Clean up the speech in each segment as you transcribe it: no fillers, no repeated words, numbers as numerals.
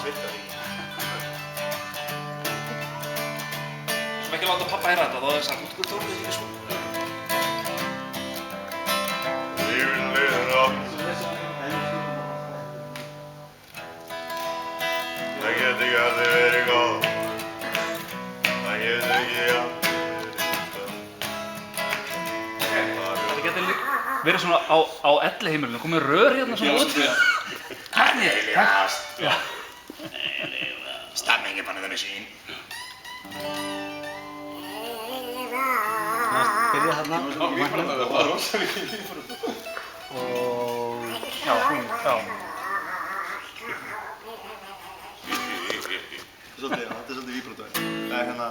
svittar í. Svo ekki láta pappa heyra þetta, þá er það sagt, þú ert ekki svo. Lífin liður upp. Það get ekki allir verið góð. Það get ekki allir verið góð. Þetta getur verið svona á elliheimilinu, komið rör hérna svona út. Hætti! Já. Stemmingebannet machine. Byrja þarna. Það var rosa mikið lífrönd. Og... Já, hún, já. Þetta er svolítið víbrútvæð. Það er hérna...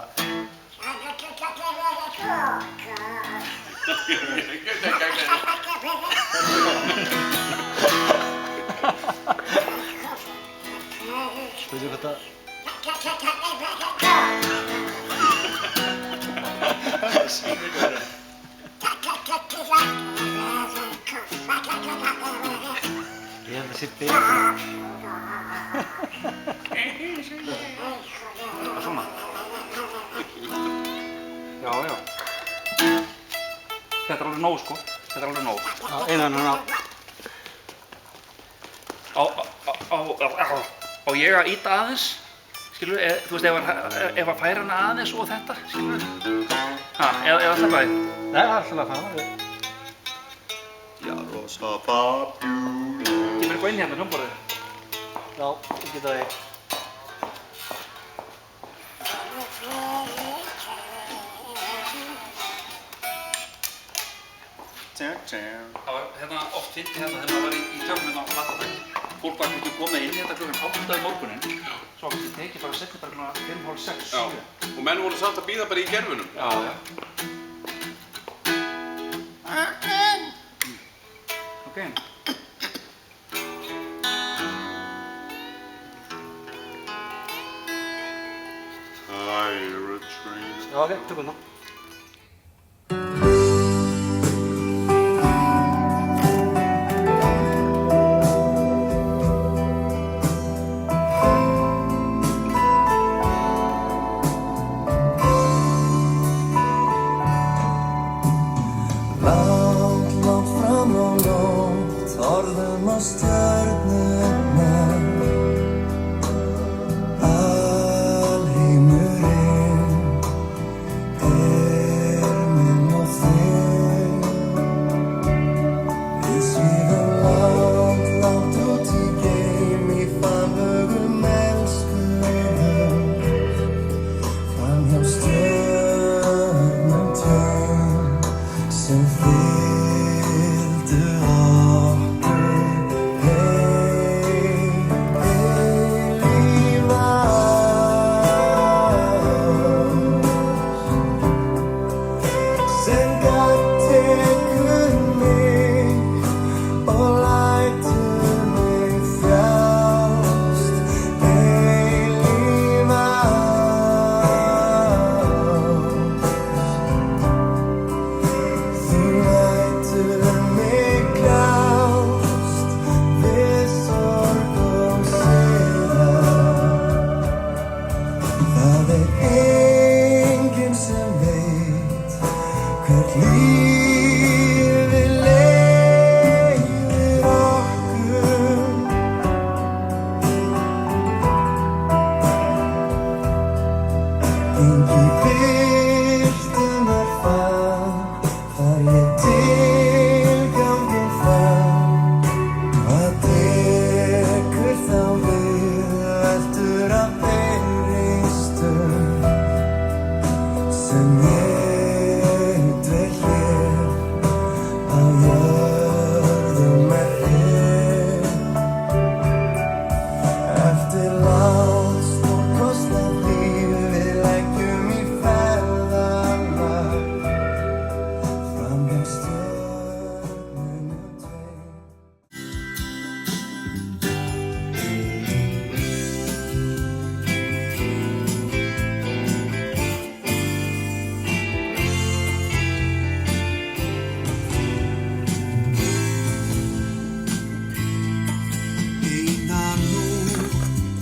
Veitu hvað það... Það sýnir hvað það er. Ég held að sé betur. Svona. Já, já. Þetta er alveg nóg, sko. Þetta er alveg nóg. Já, einan hann á. Á ég að íta aðeins? Skilur, þú veist, ef að færa hana aðeins og þetta, skilur? Eða alltaf bæði? Nei, það er alltaf að fara. Já, rosa fabjúl. Ég verið eitthvað inn hérna, hljómborðið. Já, ég geta það. Það var hérna oft fyndið hérna þegar maður var í tjöfnum á Latabæk. Fólk var ekki komið inn hérna klukkan 8 í morguninn. Svo var þetta tekið bara setni bara svona 5, hálf 6, 7. Já, og menn voru samt að bíða bara í gerfunum. Já, já. Ok. Hire a train. Já, ok, tökum það. Alheimurinn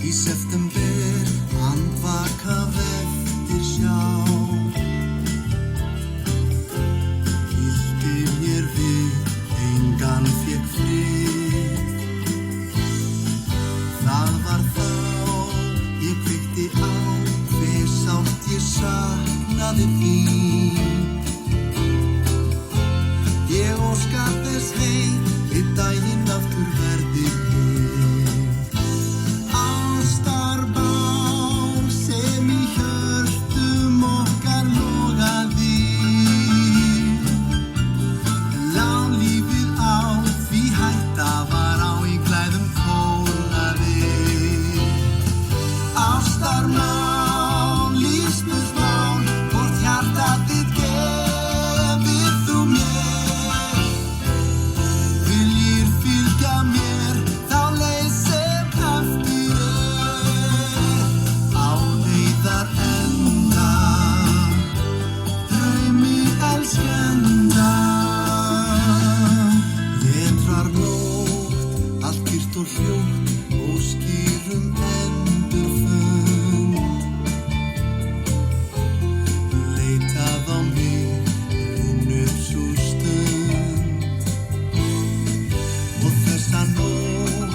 Í september andvakað eftir sjá. Ýtti mér við, engan fékk frið. Það var þá ég kveikti á, hve sárt ég saknaði þín. Ég óska þess heim, einn daginn aftur verði heim. Ástarbál sem í hjörtum okkar logaði. Lá lífið á, því hætta var á í glæðum kólnaði. Ástarmál, lífspursmál, hvort hjartað þitt gefir þú mér. Viljir fylgja mér þá leið sem eftir er. Á leiðarenda, draumi elskenda. Vetrarnótt, allt kyrrt og hljótt, óskir endurfund. Leitað á mig, runnið sú stund. Og þessa nótt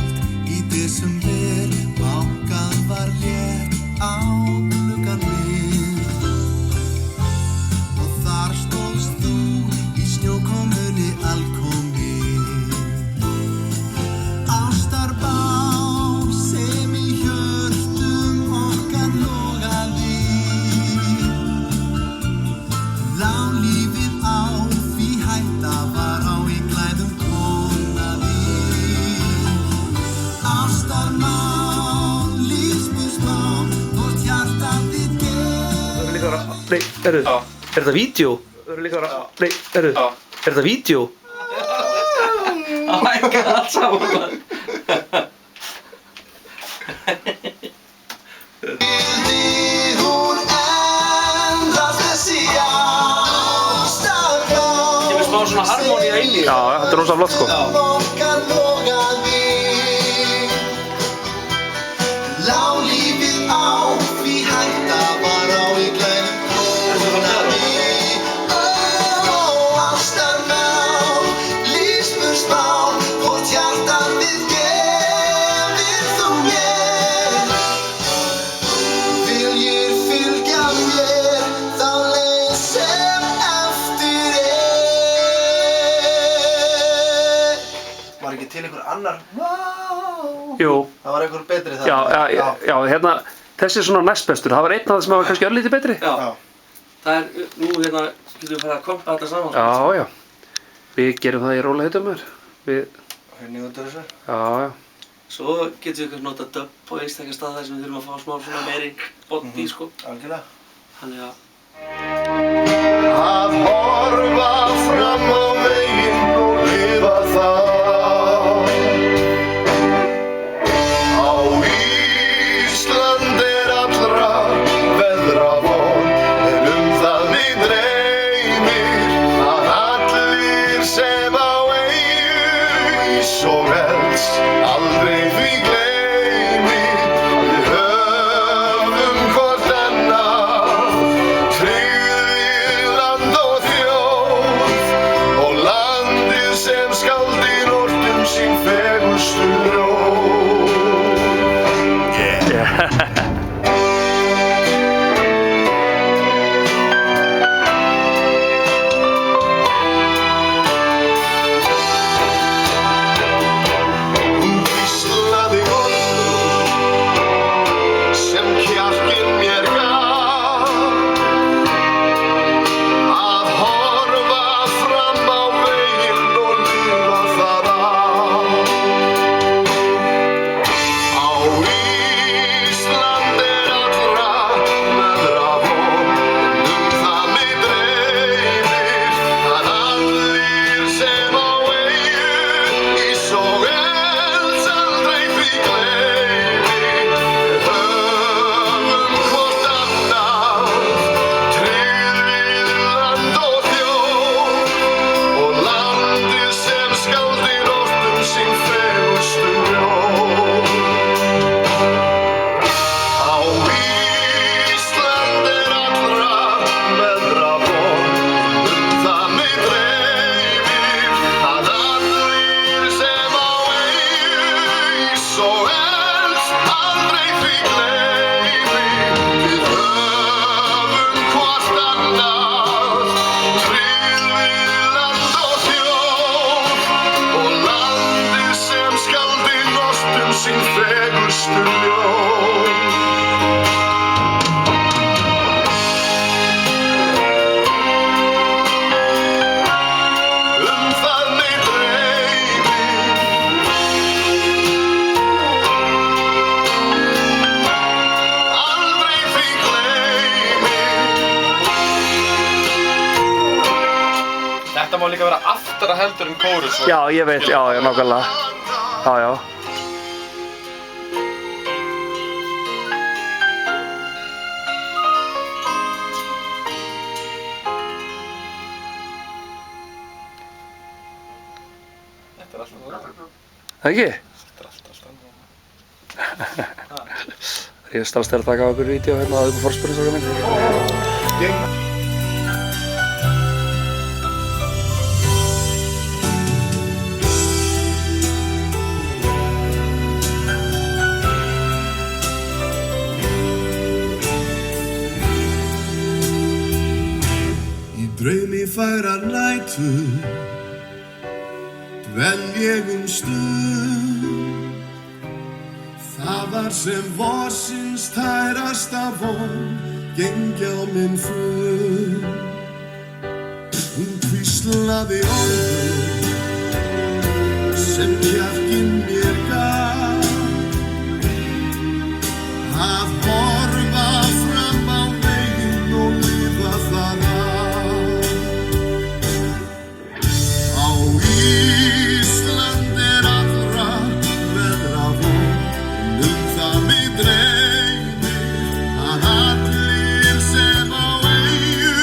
í desember, bankað var létt á gluggann minn. Og þar stóðst þú í snjókomunni alkomin. Ástarbál sem í hjörtum okkar logaði. Lá lífið á, því hætta var á í glæðum kólnaði. Ástarmál, lífspursmál, hvort hjartað þitt gefir. Nei, eru, er þetta vídeo? Nei, eru, er þetta vídeo? Oh my god, saman. Vildi hún endast þessi ástarmál. Kemur smá svona harmónía inn í Já, þetta er rosa flott sko. Okkar logaði. Lá lífið á, því hætta var á í glæðum kólnaði. Ástarmál, lífspursmál, hvort hjartað þitt gefir þú mér. Viljir fylgja mér þá leið sem eftir er. Var ekki til einhver annar? Jú, Það var einhver betri þar. já, hérna, þessi er svona næstbestur. Það var einn af það sem var kannski örlítið betri. Já. Það er, nú hérna, getum við farið að kompa þetta saman. Já. Við gerum það í rólegheitum mér. Við, Hvernig út þessu? já. Svo getum við kannski notað dub á einstaklega stað þar sem við þurfum að fá smá svona meiri body, sko. Algjörlega. Þannig að Að horfa fram á veginn og lifa það. Á Ísland er allra veðra von, en það mig dreymir að allir sem á eyju ís og elds aldrei því gleymir. Við höfum hvort annað, tryggð við land og þjóð, og landið sem skáldin ortum sín fegurstu ljóð. Hún hvíslaði orð sem kjarkinn mér gaf, að horfa fram á veginn og lifa það af. Á Íslandi má líka vera aftara heldur en kórus. Já, ég veit, já, nákvæmlega. Já, já. Þetta er alltaf það. Það ekki? Þetta er alltaf Ég er strax til að taka á ykkur vídeo hérna að ykkur forspurningsokkar minn. Í draumi fagrar nætur dvel ég stund. Það var sem vorsins tærasta von gengi á minn fund. Hún hvíslaði orðum sem kjarkinn mér gaf. Að horfa fram á veginn og lifa þar af. Á Ísland allra veðra von. Það mig dreymir að allir sem á eyju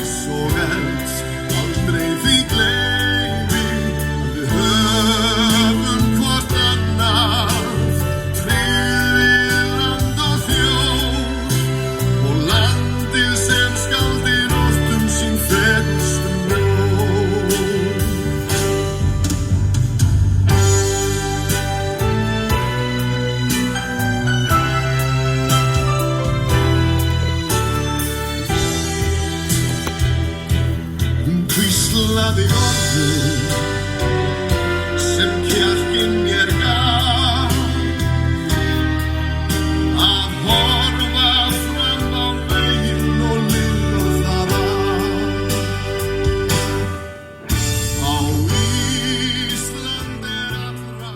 svo helst aldrei því gleymir að við höfum hvort annað tryggði land og þjóð og landið sem skaldin oft sín fegurstu ljóð. Hvíslaði orðum sem kjarkinn mér gaf. Að horfa fram á veginn og lifa þar af. Á Ísland allra.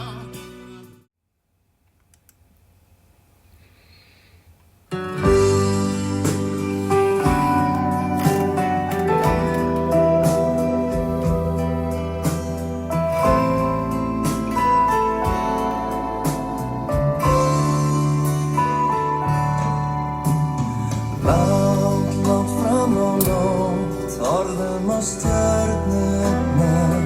Langt, langt fram á nótt horfum á stjörnurnar.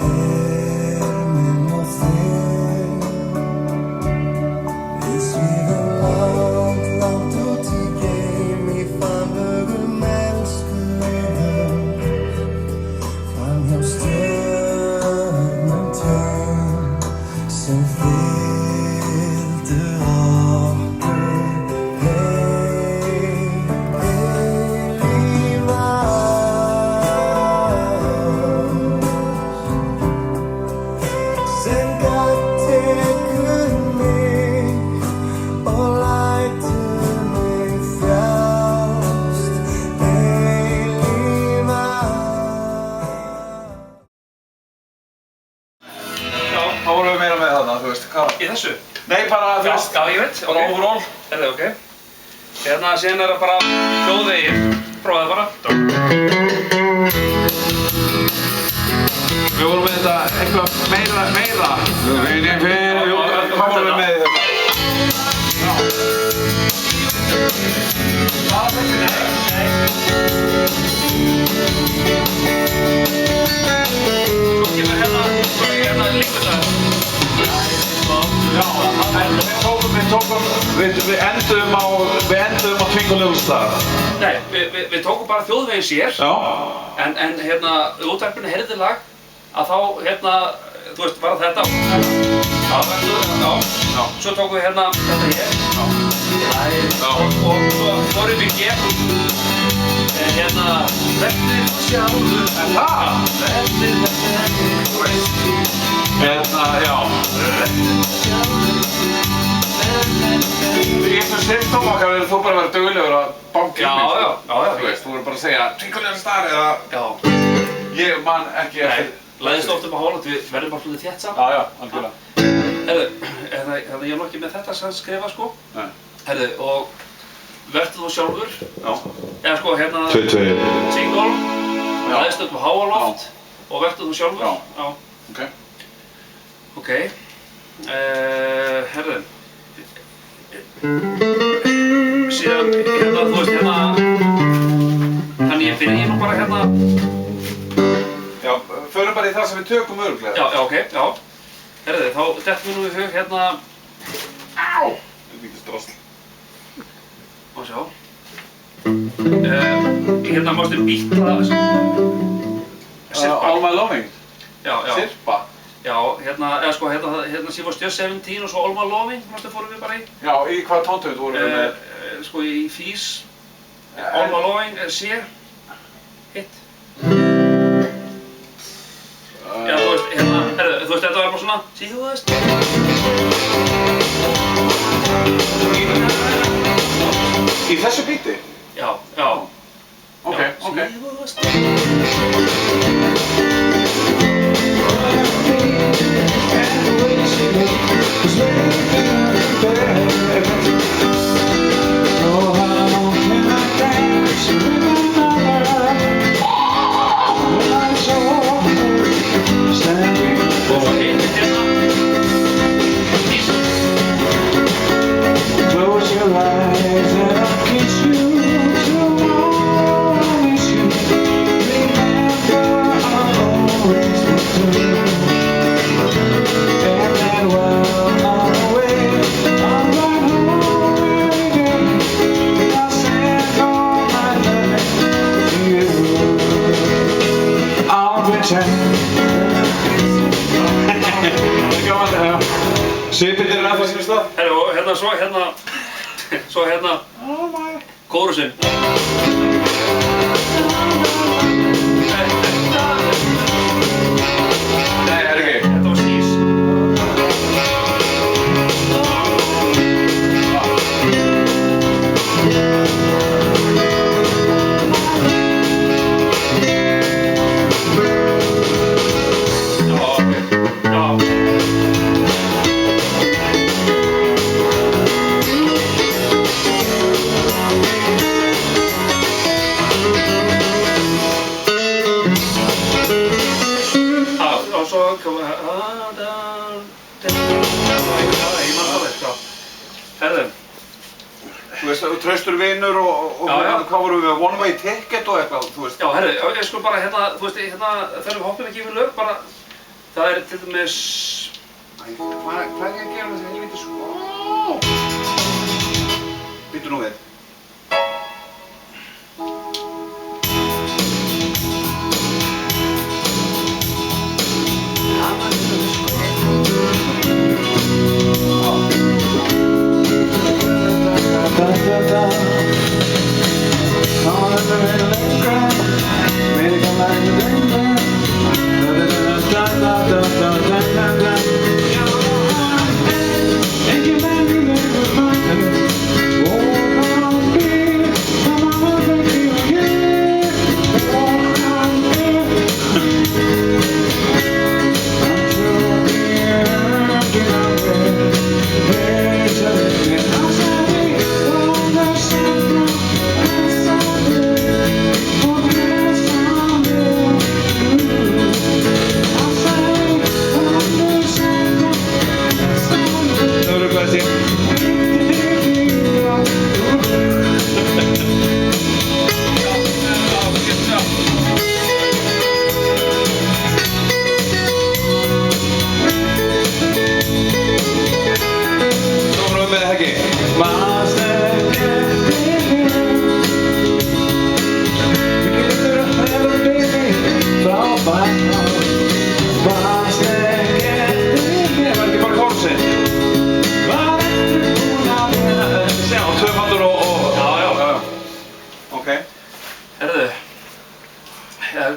Alheimurinn minn og þinn. Við svífum langt, langt út í geim í faglegum elskulegum. Fram hjá stjörnum tveim sem fylgdu okkur líf sem gat tekur mig og lætur mig þjást eilífa. Já, Þá vorum við meira með þarna, þú veist, hvað? í þessu. Nei, bara, þú Já, veist, já, ég veit. bara ok. overall. Hérna, ok. Hérna, síðan er það bara hljóðvegir. Prófaðu bara. Við vorum með þetta eitthvað meira. Hvað vorum við með þetta? Svo kemur hérna líkvöldaður. Já, en við enduðum á Twinkle Little Star. Nei, við tókum bara þjóðvegin sér. Já. En hérna, útvarpinu heyrði lag að þá, hérna, þú veist, bara þetta. Já, svo tókum við hérna þetta hér. Og svo fórum við hér. Hérna, Rettir sjálfur. En það? Rettir Hérna, já. Í þessum symptom okkar verður þú bara að vera duglegur að banka í mig. Já. Þú veist, þú verður bara að segja Twinkle Little Star eða Já. ég man ekki Nei, eftir. læðist oft að hóla, við verðum bara svolítið þétt saman. Já, algjörlega. Herðu, ég er nú ekki með þetta sem skrifa, sko. Nei. Herðu, og Vertu þú sjálfur. Já. Eða sko hérna... 2-2. Single. Já. Æðst upp á háaloft. Og vertu þú sjálfur. Já. Já. Ok. Ok. Herðu. Síðan hérna, þú veist hérna... Þannig ég byrja nú bara hérna... Já, förum bara í það sem við tökum örugglega. Já, ok, já. Herðu, þá dettum við nú í hug hérna... Á! Það er mikið strasl. Má sjá. Hérna mástu býta... Sirpa. All My Loving. Já, já. Sirpa. Já, hérna, eða sko, hérna sem var Just 17 og svo All My Loving, mástu fórum við bara í. Já, í hvaða tóntegund vorum við með? Sko í Fís. All My Loving, C. Hitt. Já, þú veist, hérna, herðu, þú veist, þetta var bara svona... See you was... Í þessu bíti? Já, já. Ok, Já, ok. See you was... Og svo hitt hérna. Fís. Close your eyes and I'll kiss you tomorrow. Miss you. Remember, I'll always be true. And then while I'm away, I'll run home every day. I'll send all my loving to you. I'll pretend. Það er gaman það, já. Svipirnir er ennþá sínum stað. Herru, og hérna, svo hérna, kórusinn. Nei, er ekki. Þetta var Sís. Já, ok. Já. Og svo kom ég man það veit, já. Herðu. Þú veist, traustur vinur og Já, já. hvað vorum við með One Way Ticket og eitthvað, þú veist. Já, herðu, ég sko bara hérna, þú veist, hérna, þegar við hoppum ekki yfir lög, bara, það er til dæmis... Æ, hvað er ég að gera með þessi helviti sko? Býttu nú við.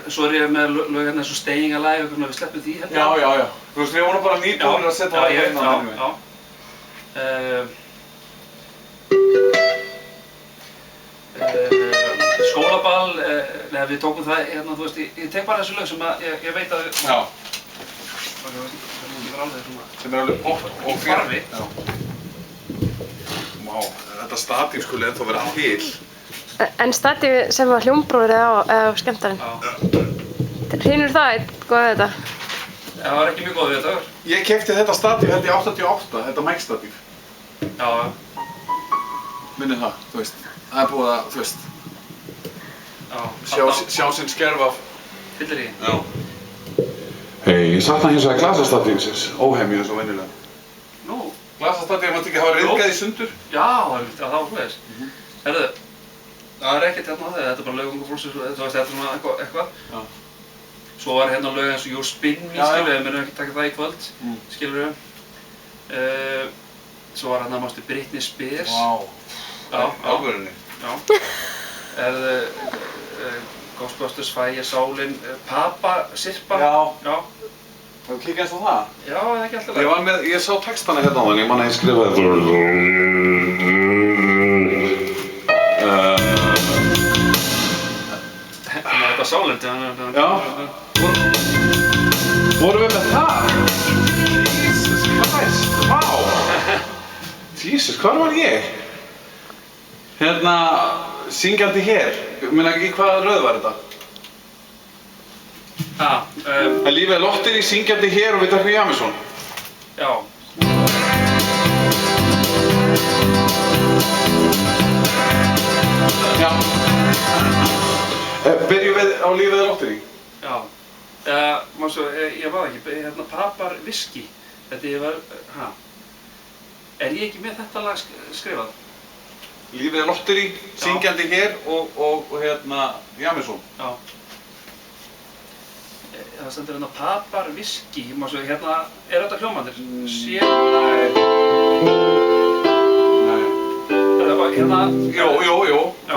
Svo er ég með lög hérna eins og Staying Alive, eitthvað svona, við sleppum því hérna. Já. Þú veist, við vorum bara nýbúinir að setja það inn á henni. Já. Skólaball, neða við tókum það hérna, þú veist, ég tek bara þessu lög sem að ég veit að... Já. Sem er alveg svona... Sem er alveg og Farfi. Já. Vá, þetta statíf skulle ennþá vera til. En statífi sem var hljómbróðrið á skemmtarinn. Hrynur það einn góð við þetta? Það var ekki mjög góð við þetta. Ég kefti þetta statíf held ég 88, þetta mic-statíf. Já. Minnir það, þú veist. Það er búið að, þú veist, Já. sjá sinn skerf af. Fyllir í. Já. Hei, ég sakna hins vegar glasastatífsins, óhemju eins og venjulega. Nú. Glasastatíf mátti ekki hafa ryðgað í sundur. Já, það var svoleiðis. Herðu, það er ekkert hérna á þegar þetta er bara lög ungu fólksins, þú veist, þetta er svona eitthvað. Já. Svo var hérna lög eins og Your Spin Me, skilur við munum ekki taka það í kvöld, skilur við. Svo var hérna, mástu, Britney Spears. Vá. Já. Alvörinni. Já. Ghostbusters, Fæja, Sálin, Papa, Sirpa. Já. Já. Hefur þú kikið eins á það? Já, það er ekki alltaf lag. Ég sá textana hérna á þannig, ég man að ég skrifaði Þetta var Sálin. Já. Vorum við með það? Jesus Christ, vá! Jesus, hvar var ég? Hérna, syngjandi hér. Ég meina ekki hvaða röð var þetta? En lífið er lottir í syngjandi hér og við takkum Jamison. Já. Já. Byrjum við á lífið er lottir í? Já. Mástu, ég var ekki, hérna Papar Whisky. Þetta ég var, Er ég ekki með þetta lag skrifað? Lífið er lottir í, syngjandi hér og hérna Jamison. Já. Það stendur hérna Papar Whisky, mástu, hérna, þetta hljómandir? Nei. Hérna... Jó. Já.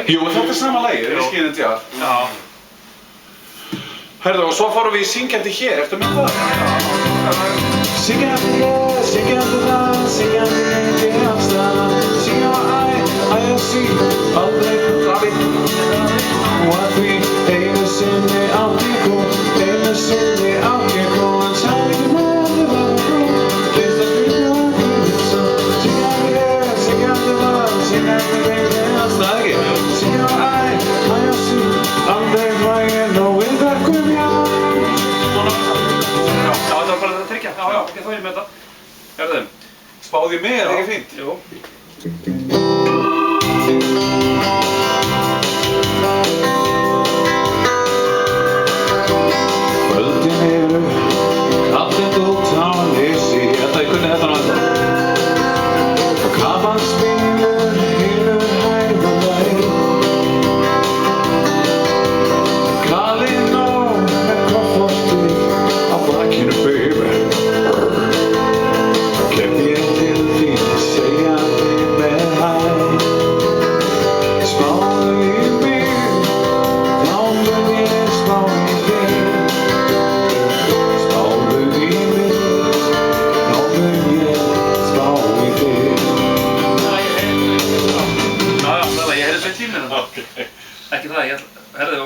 Jú, þetta er sama lagi, Whiskey in the Jar. Já. Herðu, og svo fórum við í syngjandi hér, ertu með það? Syngjandi hér, syngjandi þar, syngjandi lengi af stað. Syngja á að sí, aldrei glafi. Og að því einu sinni átti kom, en sæði með það var grú. Fyrst að byrja að hlusta. Syngjandi hér, syngjandi þar, syngjandi lengi af stað. Syngja á að sí, aldrei glafi. Þetta var bara þetta tryggja. Já, ok, þá er ég með þetta. Herðu. Spáði mig, er það ekki fínt? Jú. Kvöldin eru kallið út á leysi. Ég kunni þetta nú ennþá. Og kafan spilur hylur hægðan væg. Kallinn á með koffortið á bakinu, baby. Kem ég til þín segjandi með hæ. Spáðu í mig, þá mun ég spá í þig. Spáðu í mig, þá mun ég spá í þig. Já, ég heyrði sveit tíminn. Ekki það, herðu.